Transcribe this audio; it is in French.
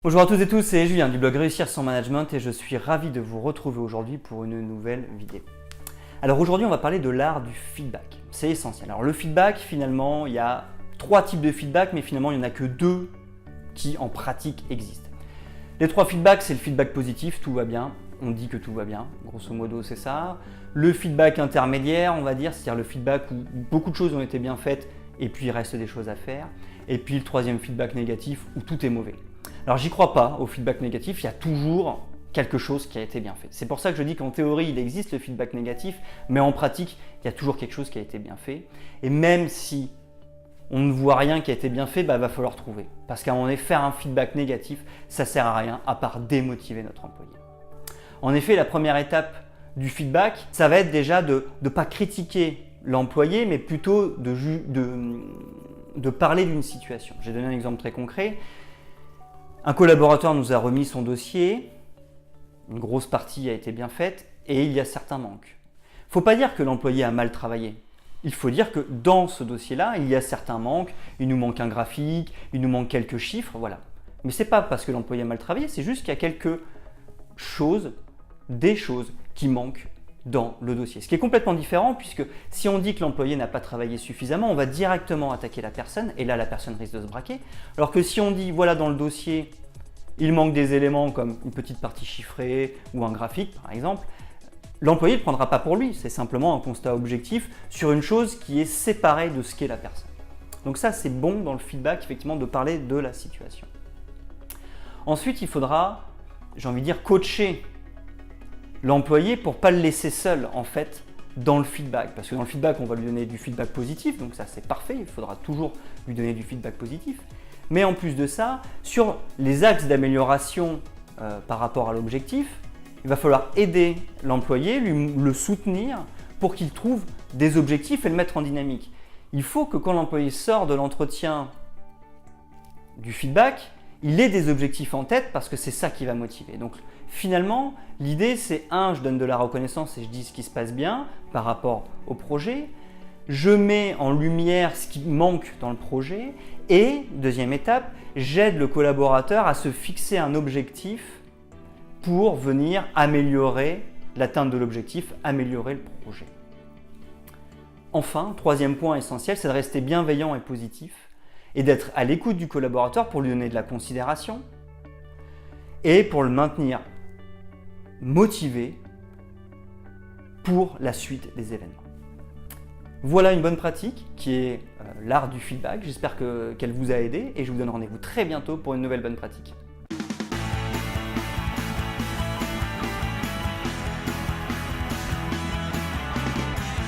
Bonjour à toutes et tous, c'est Julien du blog Réussir son management et je suis ravi de vous retrouver aujourd'hui pour une nouvelle vidéo. Alors aujourd'hui on va parler de l'art du feedback, c'est essentiel. Alors le feedback finalement il y a 3 types de feedback mais finalement il n'y en a que 2 qui en pratique existent. Les 3 feedbacks, c'est le feedback positif, tout va bien, on dit que tout va bien, grosso modo c'est ça. Le feedback intermédiaire on va dire, c'est-à-dire le feedback où beaucoup de choses ont été bien faites et puis il reste des choses à faire. Et puis le 3e feedback négatif où tout est mauvais. Alors j'y crois pas au feedback négatif, il y a toujours quelque chose qui a été bien fait. C'est pour ça que je dis qu'en théorie il existe le feedback négatif, mais en pratique il y a toujours quelque chose qui a été bien fait. Et même si on ne voit rien qui a été bien fait, il va falloir trouver. Parce qu'à un moment donné, faire un feedback négatif, ça sert à rien à part démotiver notre employé. En effet, la première étape du feedback, ça va être déjà de ne pas critiquer l'employé, mais plutôt de parler d'une situation. J'ai donné un exemple très concret. Un collaborateur nous a remis son dossier, une grosse partie a été bien faite et il y a certains manques. Il ne faut pas dire que l'employé a mal travaillé. Il faut dire que dans ce dossier-là, il y a certains manques, il nous manque un graphique, il nous manque quelques chiffres, voilà. Mais ce n'est pas parce que l'employé a mal travaillé, c'est juste qu'il y a quelques choses, des choses qui manquent dans le dossier. Ce qui est complètement différent puisque si on dit que l'employé n'a pas travaillé suffisamment, on va directement attaquer la personne et là la personne risque de se braquer. Alors que si on dit voilà dans le dossier il manque des éléments comme une petite partie chiffrée ou un graphique par exemple, l'employé ne le prendra pas pour lui, c'est simplement un constat objectif sur une chose qui est séparée de ce qu'est la personne. Donc ça c'est bon dans le feedback effectivement de parler de la situation. Ensuite il faudra, j'ai envie de dire, coacher l'employé pour ne pas le laisser seul en fait dans le feedback. Parce que dans le feedback, on va lui donner du feedback positif, donc ça c'est parfait, il faudra toujours lui donner du feedback positif. Mais en plus de ça, sur les axes d'amélioration par rapport à l'objectif, il va falloir aider l'employé, le soutenir pour qu'il trouve des objectifs et le mettre en dynamique. Il faut que quand l'employé sort de l'entretien du feedback, il ait des objectifs en tête parce que c'est ça qui va motiver. Donc finalement, l'idée c'est je donne de la reconnaissance et je dis ce qui se passe bien par rapport au projet. Je mets en lumière ce qui manque dans le projet et, deuxième étape, j'aide le collaborateur à se fixer un objectif pour venir améliorer l'atteinte de l'objectif, améliorer le projet. Enfin, 3e point essentiel, c'est de rester bienveillant et positif et d'être à l'écoute du collaborateur pour lui donner de la considération et pour le maintenir motivé pour la suite des événements. Voilà une bonne pratique qui est l'art du feedback. J'espère qu'elle vous a aidé et je vous donne rendez-vous très bientôt pour une nouvelle bonne pratique.